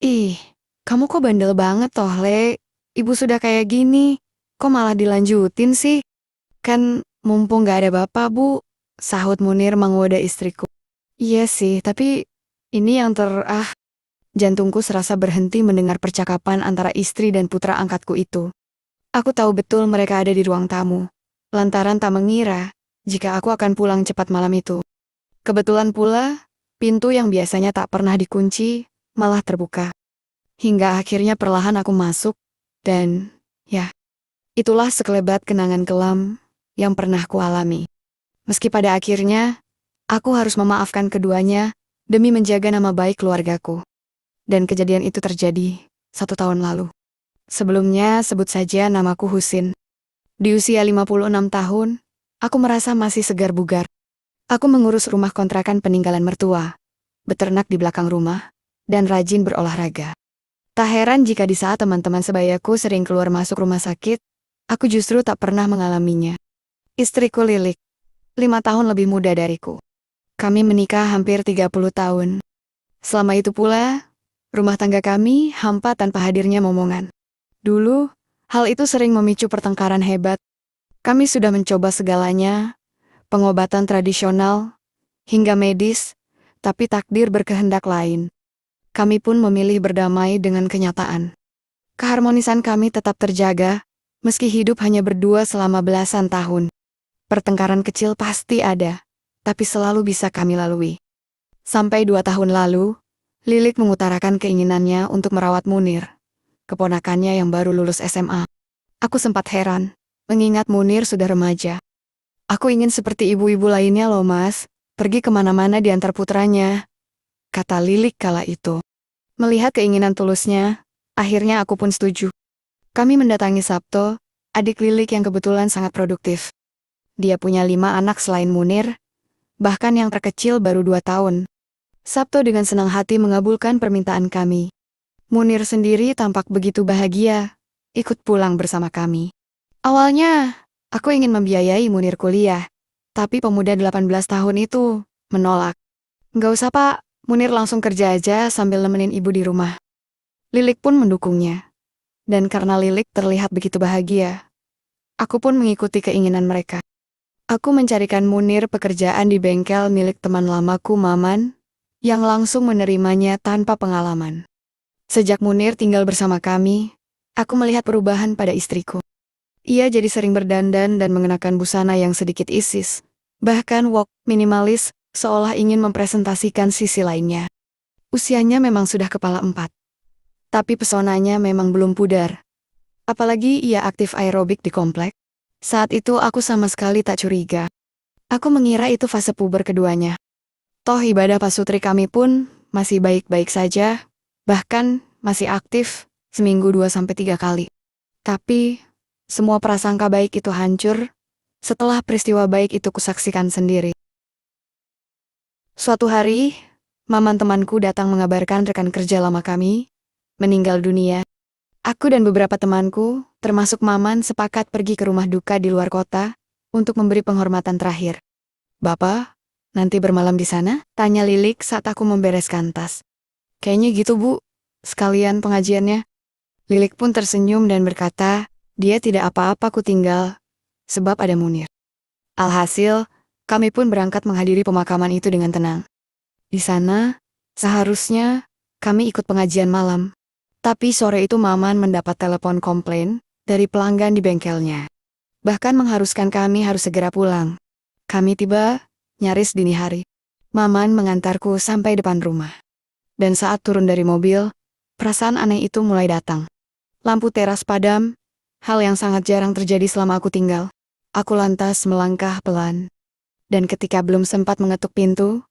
Ih, kamu kok bandel banget toh, Le? Ibu sudah kayak gini, kok malah dilanjutin sih? Kan mumpung gak ada bapak, Bu. Sahut Munir menggoda istriku. Iya sih, tapi ini yang jantungku serasa berhenti mendengar percakapan antara istri dan putra angkatku itu. Aku tahu betul mereka ada di ruang tamu. Lantaran tak mengira jika aku akan pulang cepat malam itu. Kebetulan pula, pintu yang biasanya tak pernah dikunci malah terbuka. Hingga akhirnya perlahan aku masuk, dan ya, itulah sekelebat kenangan kelam yang pernah kualami. Meski pada akhirnya, aku harus memaafkan keduanya demi menjaga nama baik keluargaku. Dan kejadian itu terjadi 1 tahun lalu. Sebelumnya sebut saja namaku Husin. Di usia 56 tahun, aku merasa masih segar bugar. Aku mengurus rumah kontrakan peninggalan mertua, beternak di belakang rumah, dan rajin berolahraga. Tak heran jika di saat teman-teman sebayaku sering keluar masuk rumah sakit, aku justru tak pernah mengalaminya. Istriku Lilik, 5 tahun lebih muda dariku. Kami menikah hampir 30 tahun. Selama itu pula, rumah tangga kami hampa tanpa hadirnya momongan. Dulu, hal itu sering memicu pertengkaran hebat. Kami sudah mencoba segalanya, pengobatan tradisional, hingga medis, tapi takdir berkehendak lain. Kami pun memilih berdamai dengan kenyataan. Keharmonisan kami tetap terjaga, meski hidup hanya berdua selama belasan tahun. Pertengkaran kecil pasti ada, tapi selalu bisa kami lalui. Sampai 2 tahun lalu, Lilik mengutarakan keinginannya untuk merawat Munir, keponakannya yang baru lulus SMA. Aku sempat heran, mengingat Munir sudah remaja. Aku ingin seperti ibu-ibu lainnya loh mas, pergi kemana-mana diantar putranya, kata Lilik kala itu. Melihat keinginan tulusnya, akhirnya aku pun setuju. Kami mendatangi Sabto, adik Lilik yang kebetulan sangat produktif. Dia punya 5 anak selain Munir, bahkan yang terkecil baru 2 tahun. Sabto dengan senang hati mengabulkan permintaan kami. Munir sendiri tampak begitu bahagia, ikut pulang bersama kami. Awalnya, aku ingin membiayai Munir kuliah, tapi pemuda 18 tahun itu menolak. Nggak usah pak, Munir langsung kerja aja sambil nemenin ibu di rumah. Lilik pun mendukungnya. Dan karena Lilik terlihat begitu bahagia, aku pun mengikuti keinginan mereka. Aku mencarikan Munir pekerjaan di bengkel milik teman lamaku Maman, yang langsung menerimanya tanpa pengalaman. Sejak Munir tinggal bersama kami, aku melihat perubahan pada istriku. Ia jadi sering berdandan dan mengenakan busana yang sedikit isis, bahkan wok minimalis, seolah ingin mempresentasikan sisi lainnya. Usianya memang sudah kepala 4. Tapi pesonanya memang belum pudar. Apalagi ia aktif aerobik di komplek. Saat itu aku sama sekali tak curiga. Aku mengira itu fase puber keduanya. Toh ibadah pasutri kami pun masih baik-baik saja, bahkan masih aktif seminggu 2-3 kali. Tapi, semua prasangka baik itu hancur setelah peristiwa baik itu kusaksikan sendiri. Suatu hari, Maman temanku datang mengabarkan rekan kerja lama kami meninggal dunia. Aku dan beberapa temanku, termasuk Maman, sepakat pergi ke rumah duka di luar kota untuk memberi penghormatan terakhir. Bapak, nanti bermalam di sana? Tanya Lilik saat aku membereskan tas. Kayaknya gitu bu, sekalian pengajiannya. Lilik pun tersenyum dan berkata, dia tidak apa-apa ku tinggal, sebab ada Munir. Alhasil, kami pun berangkat menghadiri pemakaman itu dengan tenang. Di sana, seharusnya kami ikut pengajian malam. Tapi sore itu Maman mendapat telepon komplain dari pelanggan di bengkelnya. Bahkan mengharuskan kami harus segera pulang. Kami tiba, nyaris dini hari. Maman mengantarku sampai depan rumah. Dan saat turun dari mobil, perasaan aneh itu mulai datang. Lampu teras padam, hal yang sangat jarang terjadi selama aku tinggal. Aku lantas melangkah pelan. Dan ketika belum sempat mengetuk pintu,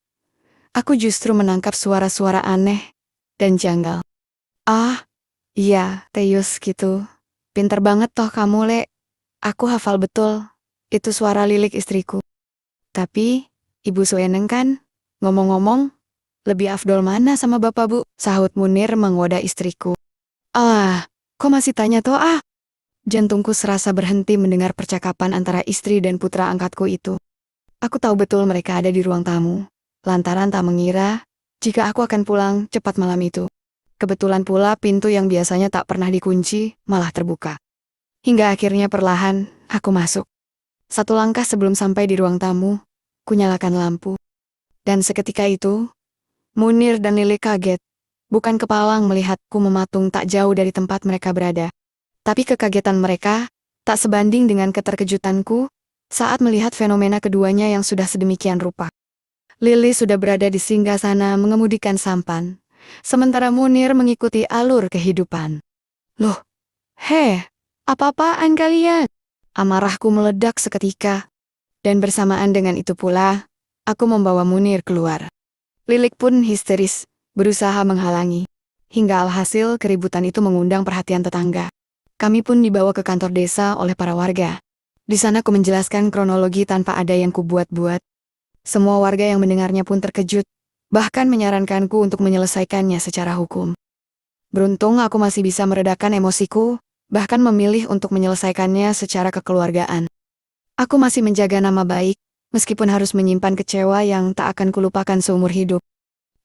aku justru menangkap suara-suara aneh dan janggal. Ah, iya, Teyus gitu. Pinter banget toh kamu, Le. Aku hafal betul. Itu suara Lilik istriku. Tapi, Ibu Sueneng kan? Ngomong-ngomong, lebih afdol mana sama Bapak Bu? Sahut Munir menggoda istriku. Ah, kok masih tanya toh ah? Jantungku serasa berhenti mendengar percakapan antara istri dan putra angkatku itu. Aku tahu betul mereka ada di ruang tamu. Lantaran tak mengira jika aku akan pulang cepat malam itu. Kebetulan pula pintu yang biasanya tak pernah dikunci malah terbuka. Hingga akhirnya perlahan aku masuk. Satu langkah sebelum sampai di ruang tamu, kunyalakan lampu. Dan seketika itu, Munir dan Lilik kaget. Bukan kepalang melihatku mematung tak jauh dari tempat mereka berada. Tapi kekagetan mereka tak sebanding dengan keterkejutanku saat melihat fenomena keduanya yang sudah sedemikian rupa. Lili sudah berada di singgasana mengemudikan sampan, sementara Munir mengikuti alur kehidupan. Loh, apa-apaan kalian? Amarahku meledak seketika, dan bersamaan dengan itu pula, aku membawa Munir keluar. Lilik pun histeris, berusaha menghalangi. Hingga alhasil keributan itu mengundang perhatian tetangga. Kami pun dibawa ke kantor desa oleh para warga. Di sana aku menjelaskan kronologi tanpa ada yang kubuat-buat. Semua warga yang mendengarnya pun terkejut, bahkan menyarankanku untuk menyelesaikannya secara hukum. Beruntung aku masih bisa meredakan emosiku, bahkan memilih untuk menyelesaikannya secara kekeluargaan. Aku masih menjaga nama baik, meskipun harus menyimpan kecewa yang tak akan kulupakan seumur hidup.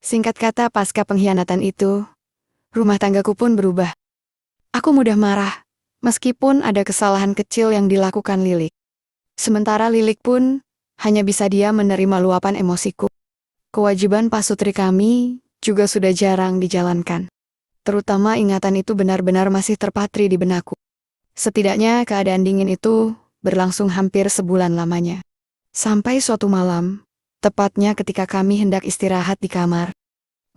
Singkat kata, pasca pengkhianatan itu, rumah tanggaku pun berubah. Aku mudah marah, meskipun ada kesalahan kecil yang dilakukan Lilik. Sementara Lilik pun hanya bisa diam menerima luapan emosiku. Kewajiban pasutri kami juga sudah jarang dijalankan. Terutama ingatan itu benar-benar masih terpatri di benakku. Setidaknya keadaan dingin itu berlangsung hampir sebulan lamanya. Sampai suatu malam, tepatnya ketika kami hendak istirahat di kamar,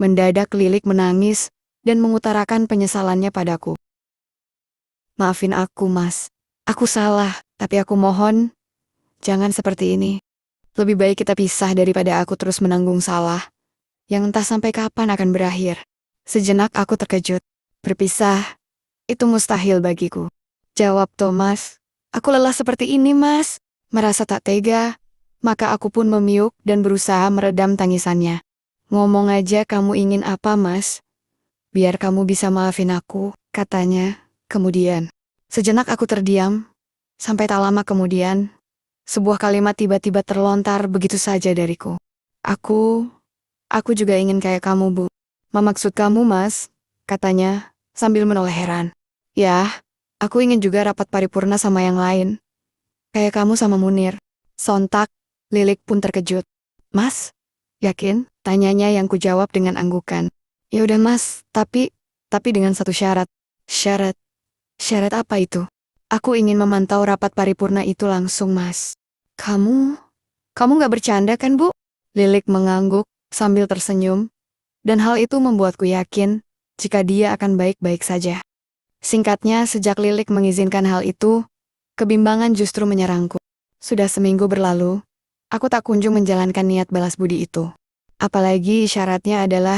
mendadak Lilik menangis dan mengutarakan penyesalannya padaku. Maafin aku, Mas. Aku salah, tapi aku mohon, jangan seperti ini. Lebih baik kita pisah daripada aku terus menanggung salah, yang entah sampai kapan akan berakhir. Sejenak aku terkejut. Berpisah, itu mustahil bagiku. Jawab Thomas. Aku lelah seperti ini, Mas. Merasa tak tega, maka aku pun memiuk dan berusaha meredam tangisannya. Ngomong aja kamu ingin apa, Mas? Biar kamu bisa maafin aku, katanya. Kemudian, sejenak aku terdiam, sampai tak lama kemudian, sebuah kalimat tiba-tiba terlontar begitu saja dariku. Aku juga ingin kayak kamu, Bu. Maksud kamu, Mas? Katanya, sambil menoleh heran. Ya, aku ingin juga rapat paripurna sama yang lain. Kayak kamu sama Munir. Sontak, Lilik pun terkejut. Mas? Yakin? Tanyanya yang kujawab dengan anggukan. Ya udah Mas, tapi dengan satu syarat. Syarat? Syarat apa itu? Aku ingin memantau rapat paripurna itu langsung, Mas. Kamu gak bercanda kan, Bu? Lilik mengangguk sambil tersenyum, dan hal itu membuatku yakin jika dia akan baik-baik saja. Singkatnya, sejak Lilik mengizinkan hal itu, kebimbangan justru menyerangku. Sudah seminggu berlalu, aku tak kunjung menjalankan niat balas budi itu. Apalagi syaratnya adalah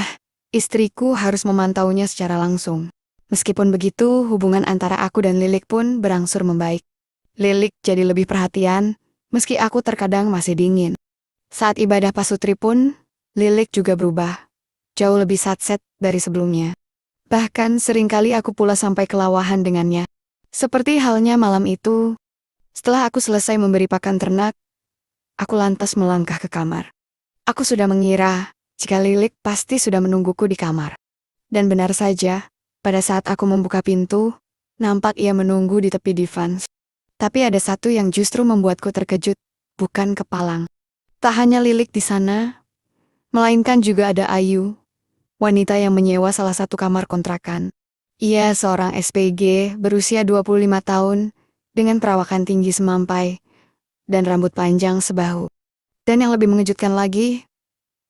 istriku harus memantaunya secara langsung. Meskipun begitu, hubungan antara aku dan Lilik pun berangsur membaik. Lilik jadi lebih perhatian, meski aku terkadang masih dingin. Saat ibadah pasutri pun, Lilik juga berubah. Jauh lebih satset dari sebelumnya. Bahkan seringkali aku pula sampai kelawahan dengannya. Seperti halnya malam itu, setelah aku selesai memberi pakan ternak, aku lantas melangkah ke kamar. Aku sudah mengira jika Lilik pasti sudah menungguku di kamar. Dan benar saja, pada saat aku membuka pintu, nampak ia menunggu di tepi divan. Tapi ada satu yang justru membuatku terkejut, bukan kepalang. Tak hanya Lilik di sana, melainkan juga ada Ayu, wanita yang menyewa salah satu kamar kontrakan. Ia seorang SPG berusia 25 tahun, dengan perawakan tinggi semampai, dan rambut panjang sebahu. Dan yang lebih mengejutkan lagi,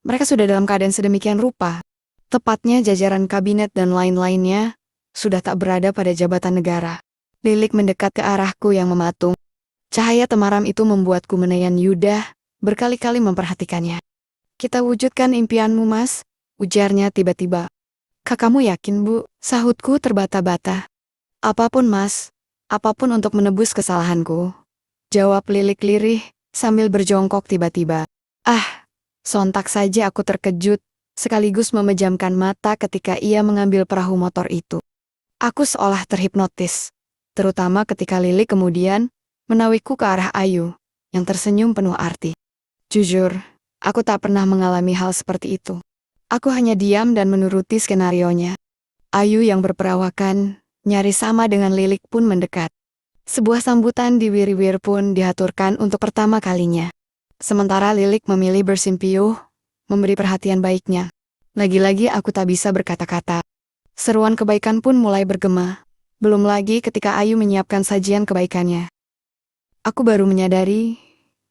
mereka sudah dalam keadaan sedemikian rupa. Tepatnya jajaran kabinet dan lain-lainnya sudah tak berada pada jabatan negara. Lilik mendekat ke arahku yang mematung. Cahaya temaram itu membuatku menayan Yuda, berkali-kali memperhatikannya. Kita wujudkan impianmu, Mas, ujarnya tiba-tiba. Kamu yakin, Bu? Sahutku terbata-bata. Apapun, Mas. Apapun untuk menebus kesalahanku. Jawab Lilik lirih sambil berjongkok tiba-tiba. Sontak saja aku terkejut, sekaligus memejamkan mata ketika ia mengambil perahu motor itu. Aku seolah terhipnotis, terutama ketika Lilik kemudian menawiku ke arah Ayu, yang tersenyum penuh arti. Jujur, aku tak pernah mengalami hal seperti itu. Aku hanya diam dan menuruti skenarionya. Ayu yang berperawakan, nyaris sama dengan Lilik pun mendekat. Sebuah sambutan di wir-wir pun diaturkan untuk pertama kalinya. Sementara Lilik memilih bersimpiuh, memberi perhatian baiknya. Lagi-lagi aku tak bisa berkata-kata. Seruan kebaikan pun mulai bergema. Belum lagi ketika Ayu menyiapkan sajian kebaikannya. Aku baru menyadari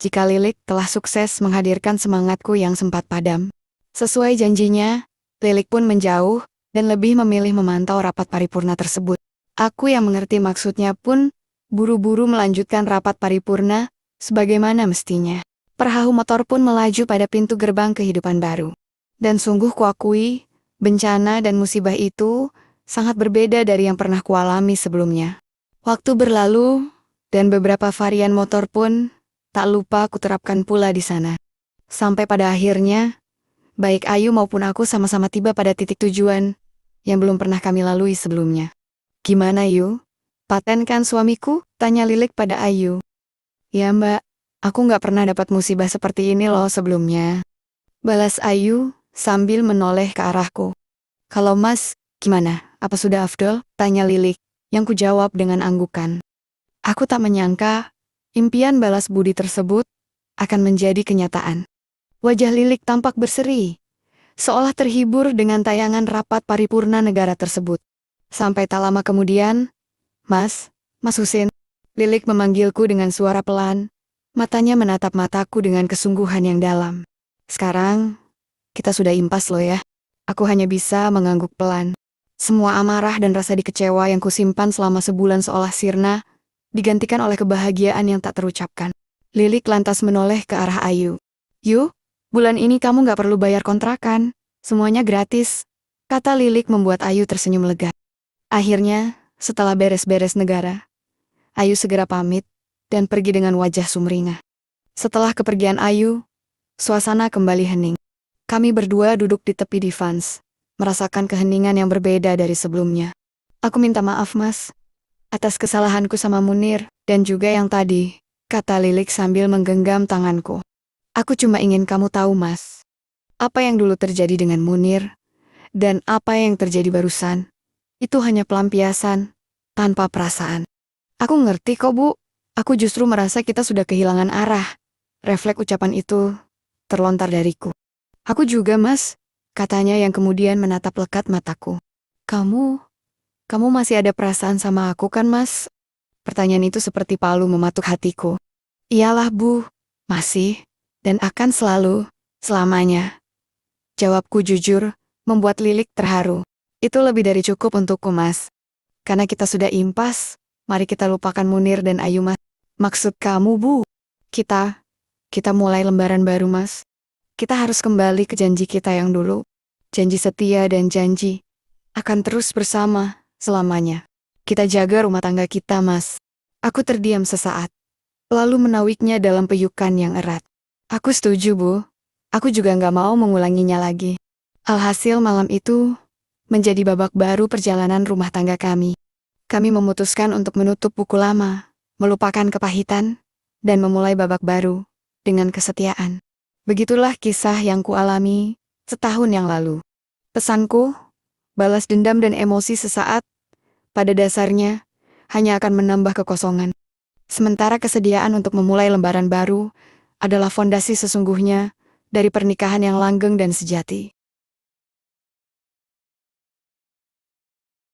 jika Lilik telah sukses menghadirkan semangatku yang sempat padam. Sesuai janjinya, Lilik pun menjauh dan lebih memilih memantau rapat paripurna tersebut. Aku yang mengerti maksudnya pun buru-buru melanjutkan rapat paripurna sebagaimana mestinya. Perahu motor pun melaju pada pintu gerbang kehidupan baru. Dan sungguh kuakui, bencana dan musibah itu sangat berbeda dari yang pernah kualami sebelumnya. Waktu berlalu, dan beberapa varian motor pun tak lupa kuterapkan pula di sana. Sampai pada akhirnya, baik Ayu maupun aku sama-sama tiba pada titik tujuan yang belum pernah kami lalui sebelumnya. Gimana Yu? Paten kan suamiku? Tanya Lilik pada Ayu. Ya mbak, aku nggak pernah dapat musibah seperti ini loh sebelumnya. Balas Ayu sambil menoleh ke arahku. Kalau mas, gimana? Apa sudah afdol? Tanya Lilik, yang kujawab dengan anggukan. Aku tak menyangka, impian balas budi tersebut akan menjadi kenyataan. Wajah Lilik tampak berseri, seolah terhibur dengan tayangan rapat paripurna negara tersebut. Sampai tak lama kemudian, Mas Husin, Lilik memanggilku dengan suara pelan, matanya menatap mataku dengan kesungguhan yang dalam. Sekarang, kita sudah impas loh ya. Aku hanya bisa mengangguk pelan. Semua amarah dan rasa dikecewa yang kusimpan selama sebulan seolah sirna, digantikan oleh kebahagiaan yang tak terucapkan. Lilik lantas menoleh ke arah Ayu. Yu, bulan ini kamu gak perlu bayar kontrakan. Semuanya gratis. Kata Lilik membuat Ayu tersenyum lega. Akhirnya, setelah beres-beres negara, Ayu segera pamit dan pergi dengan wajah sumringah. Setelah kepergian Ayu, suasana kembali hening. Kami berdua duduk di tepi divans, merasakan keheningan yang berbeda dari sebelumnya. Aku minta maaf mas, atas kesalahanku sama Munir, dan juga yang tadi, kata Lilik sambil menggenggam tanganku. Aku cuma ingin kamu tahu mas, apa yang dulu terjadi dengan Munir, dan apa yang terjadi barusan, itu hanya pelampiasan, tanpa perasaan. Aku ngerti kok bu, aku justru merasa kita sudah kehilangan arah. Refleks ucapan itu terlontar dariku. Aku juga mas, katanya yang kemudian menatap lekat mataku. Kamu masih ada perasaan sama aku kan mas? Pertanyaan itu seperti palu mematuk hatiku. Iyalah bu, masih, dan akan selalu, selamanya. Jawabku jujur, membuat Lilik terharu. Itu lebih dari cukup untukku mas. Karena kita sudah impas, mari kita lupakan Munir dan Ayu mas. Maksud kamu bu? Kita mulai lembaran baru mas. Kita harus kembali ke janji kita yang dulu. Janji setia dan janji akan terus bersama selamanya. Kita jaga rumah tangga kita mas. Aku terdiam sesaat, lalu menawiknya dalam peyukan yang erat. Aku setuju bu, aku juga nggak mau mengulanginya lagi. Alhasil malam itu menjadi babak baru perjalanan rumah tangga kami. Kami memutuskan untuk menutup buku lama, melupakan kepahitan, dan memulai babak baru dengan kesetiaan. Begitulah kisah yang kualami setahun yang lalu. Pesanku, balas dendam dan emosi sesaat, pada dasarnya, hanya akan menambah kekosongan. Sementara kesediaan untuk memulai lembaran baru adalah fondasi sesungguhnya dari pernikahan yang langgeng dan sejati.